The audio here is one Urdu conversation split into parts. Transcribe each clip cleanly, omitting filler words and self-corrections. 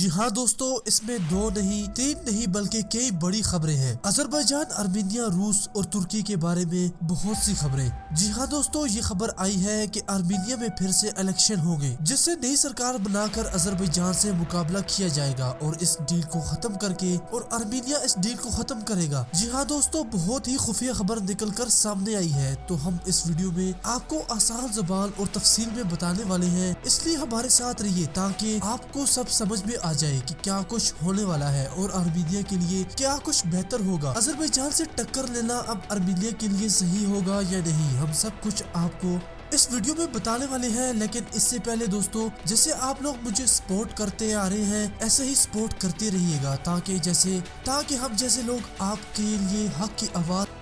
جی ہاں دوستو، اس میں دو نہیں تین نہیں بلکہ کئی بڑی خبریں ہیں۔ آذربائیجان، ارمینیا، روس اور ترکی کے بارے میں بہت سی خبریں۔ جی ہاں دوستو، یہ خبر آئی ہے کہ ارمینیا میں پھر سے الیکشن ہوں گے، جس سے نئی سرکار بنا کر آذربائیجان سے مقابلہ کیا جائے گا اور اس ڈیل کو ختم کر کے اور ارمینیا اس ڈیل کو ختم کرے گا۔ جی ہاں دوستو، بہت ہی خفیہ خبر نکل کر سامنے آئی ہے، تو ہم اس ویڈیو میں آپ کو آسان زبان اور تفصیل میں بتانے والے ہیں، اس لیے ہمارے ساتھ رہیے تاکہ آپ کو سب سمجھ میں آ جائے کہ کیا کچھ ہونے والا ہے اور ارمینیا کے لیے کیا کچھ بہتر ہوگا۔ آذربائیجان سے ٹکر لینا اب ارمینیا کے لیے صحیح ہوگا یا نہیں، ہم سب کچھ آپ کو اس ویڈیو میں بتانے والے ہیں۔ لیکن اس سے پہلے دوستو، جیسے آپ لوگ مجھے سپورٹ کرتے آ رہے ہیں، ایسے ہی سپورٹ کرتے رہیے گا تاکہ ہم جیسے لوگ آپ کے لیے حق کی آواز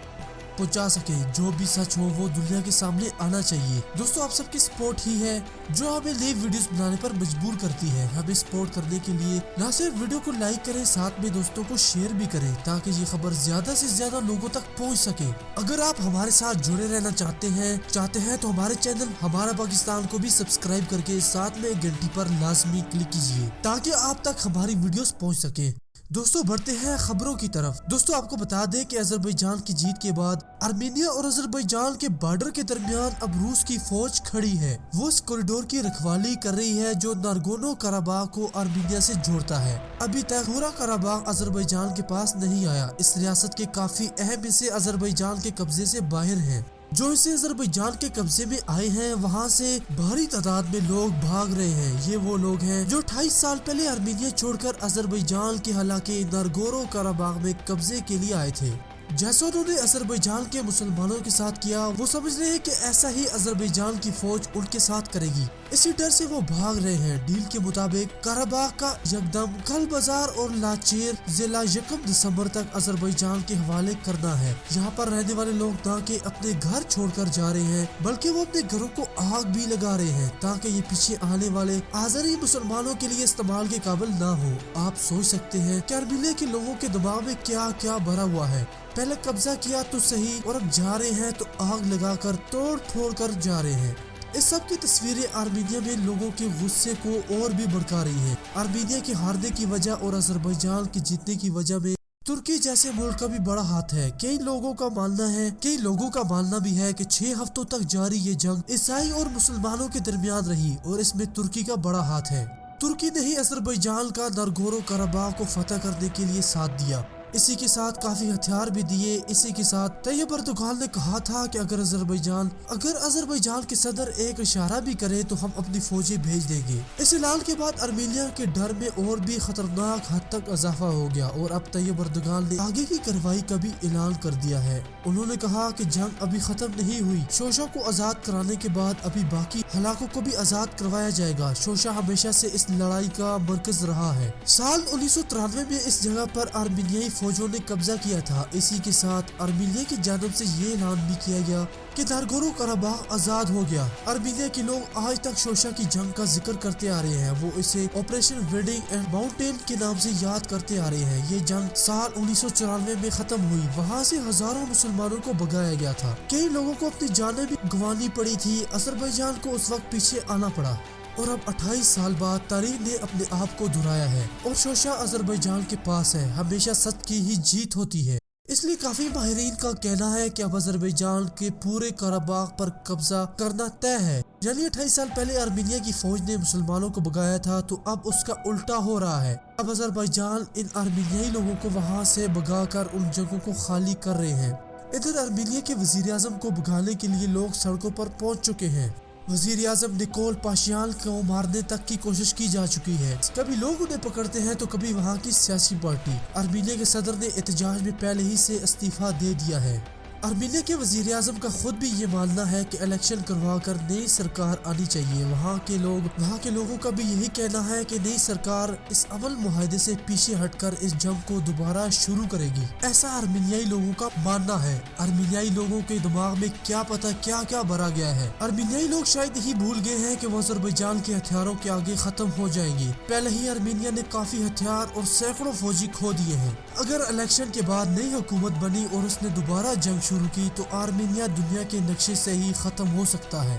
پہنچا سکے، جو بھی سچ ہو وہ دنیا کے سامنے آنا چاہیے۔ دوستو، آپ سب کی سپورٹ ہی ہے جو ہمیں نئی ویڈیوز بنانے پر مجبور کرتی ہے۔ ہمیں سپورٹ کرنے کے لیے نہ صرف ویڈیو کو لائک کریں، ساتھ میں دوستوں کو شیئر بھی کریں تاکہ یہ خبر زیادہ سے زیادہ لوگوں تک پہنچ سکے۔ اگر آپ ہمارے ساتھ جڑے رہنا چاہتے ہیں تو ہمارے چینل ہمارا پاکستان کو بھی سبسکرائب کر کے ساتھ میں گھنٹی پر لازمی کلک کیجیے تاکہ آپ تک ہماری ویڈیوز پہنچ سکے۔ دوستو، بڑھتے ہیں خبروں کی طرف۔ دوستو، آپ کو بتا دیں کہ آذربائیجان کی جیت کے بعد ارمینیا اور آذربائیجان کے بارڈر کے درمیان اب روس کی فوج کھڑی ہے۔ وہ اس کوریڈور کی رکھوالی کر رہی ہے جو ناگورنو قراباغ کو ارمینیا سے جوڑتا ہے۔ ابھی تک پورا قراباغ آذربائیجان کے پاس نہیں آیا۔ اس ریاست کے کافی اہم حصے آذربائیجان کے قبضے سے باہر ہیں۔ جو اسے آذربائیجان کے قبضے میں آئے ہیں، وہاں سے بھاری تعداد میں لوگ بھاگ رہے ہیں۔ یہ وہ لوگ ہیں جو 28 سال پہلے ارمینیا چھوڑ کر آذربائیجان کے علاقے ناگورنو قراباغ میں قبضے کے لیے آئے تھے۔ جیسا انہوں نے آذربائیجان کے مسلمانوں کے ساتھ کیا، وہ سمجھ رہے ہیں کہ ایسا ہی آذربائیجان کی فوج ان کے ساتھ کرے گی۔ اسی ڈر سے وہ بھاگ رہے ہیں۔ ڈیل کے مطابق قراباغ کا یکدم کل بازار اور لاچیر ضلع 1 دسمبر تک آذربائیجان کے حوالے کرنا ہے۔ یہاں پر رہنے والے لوگ نہ کہ اپنے گھر چھوڑ کر جا رہے ہیں بلکہ وہ اپنے گھروں کو آگ بھی لگا رہے ہیں تاکہ یہ پیچھے آنے والے آذری مسلمانوں کے لیے استعمال کے قابل نہ ہو۔ آپ سوچ سکتے ہیں کہ ارمینیا کے لوگوں کے دماغ میں کیا کیا بھرا ہوا ہے۔ پہلے قبضہ کیا تو صحیح، اور اب جا رہے ہیں تو آگ لگا کر توڑ پھوڑ کر جا رہے ہیں۔ اس سب کی تصویریں ارمینیا میں لوگوں کے غصے کو اور بھی بڑھا رہی ہیں۔ ارمینیا کے ہارنے کی وجہ اور آذربائیجان کے جیتنے کی وجہ میں ترکی جیسے ملک کا بھی بڑا ہاتھ ہے۔ کئی لوگوں کا ماننا بھی ہے کہ 6 ہفتوں تک جاری یہ جنگ عیسائی اور مسلمانوں کے درمیان رہی اور اس میں ترکی کا بڑا ہاتھ ہے۔ ترکی نے ہی آذربائیجان کا ناگورنو قراباغ کو فتح کرنے کے لیے ساتھ دیا، اسی کے ساتھ کافی ہتھیار بھی دیے۔ اسی کے ساتھ طیب اردوغان نے کہا تھا کہ اگر آذربائیجان کے صدر ایک اشارہ بھی کرے تو ہم اپنی فوجیں بھیج دیں گے۔ اس اعلان کے بعد ارمینیا کے ڈر میں اور بھی خطرناک حد تک اضافہ ہو گیا اور اب طیب اردوغان نے آگے کی کارروائی کا بھی اعلان کر دیا ہے۔ انہوں نے کہا کہ جنگ ابھی ختم نہیں ہوئی، شوشا کو آزاد کرانے کے بعد ابھی باقی ہلاکوں کو بھی آزاد کروایا جائے گا۔ شوشا ہمیشہ سے اس لڑائی کا مرکز رہا ہے۔ سال 1993 میں اس جگہ پر ارمینیائی فوجوں نے قبضہ کیا تھا۔ اسی کے ساتھ ارمینیا کی جانب سے یہ اعلان بھی کیا گیا کہ ناگورنو قراباغ آزاد ہو گیا۔ ارمینیا کے لوگ آج تک شوشا کی جنگ کا ذکر کرتے آ رہے ہیں۔ وہ اسے آپریشن ویڈنگ اینڈ ماؤنٹین کے نام سے یاد کرتے آ رہے ہیں۔ یہ جنگ سال 1994 میں ختم ہوئی۔ وہاں سے ہزاروں مسلمانوں کو بھگایا گیا تھا۔ کئی لوگوں کو اپنی جانیں بھی گنوانی پڑی تھی۔ آذربائیجان کو اس وقت پیچھے آنا پڑا اور اب 28 سال بعد تاریخ نے اپنے آپ کو دہرایا ہے اور شوشا آذربائیجان کے پاس ہے۔ ہمیشہ سچ کی ہی جیت ہوتی ہے۔ اس لیے کافی ماہرین کا کہنا ہے کہ اب آذربائیجان کے پورے قراباغ پر قبضہ کرنا طے ہے۔ یعنی 28 سال پہلے ارمینیا کی فوج نے مسلمانوں کو بھگایا تھا تو اب اس کا الٹا ہو رہا ہے۔ اب آذربائیجان ان ارمینیائی لوگوں کو وہاں سے بھگا کر ان جگہوں کو خالی کر رہے ہیں۔ ادھر ارمینیا کے وزیر اعظم کو بھگانے کے لیے لوگ سڑکوں پر پہنچ چکے ہیں۔ وزیر اعظم نکول پاشیان کو مارنے تک کی کوشش کی جا چکی ہے۔ کبھی لوگ انہیں پکڑتے ہیں تو کبھی وہاں کی سیاسی پارٹی۔ ارمینیا کے صدر نے احتجاج میں پہلے ہی سے استعفیٰ دے دیا ہے۔ ارمینیا کے وزیر اعظم کا خود بھی یہ ماننا ہے کہ الیکشن کروا کر نئی سرکار آنی چاہیے۔ وہاں کے لوگوں کا بھی یہی کہنا ہے کہ نئی سرکار اس امن معاہدے سے پیچھے ہٹ کر اس جنگ کو دوبارہ شروع کرے گی، ایسا ارمینیائی لوگوں کا ماننا ہے۔ ارمینیائی لوگوں کے دماغ میں کیا پتا کیا کیا بھرا گیا ہے۔ ارمینیائی لوگ شاید یہی بھول گئے ہیں کہ وہ آذربائیجان کے ہتھیاروں کے آگے ختم ہو جائیں گے۔ پہلے ہی ارمینیا نے کافی ہتھیار اور سینکڑوں فوجی کھو دیے ہیں۔ اگر الیکشن کے بعد نئی حکومت بنی اور اس نے دوبارہ جنگ شروع کی تو ارمینیا دنیا کے نقشے سے ہی ختم ہو سکتا ہے۔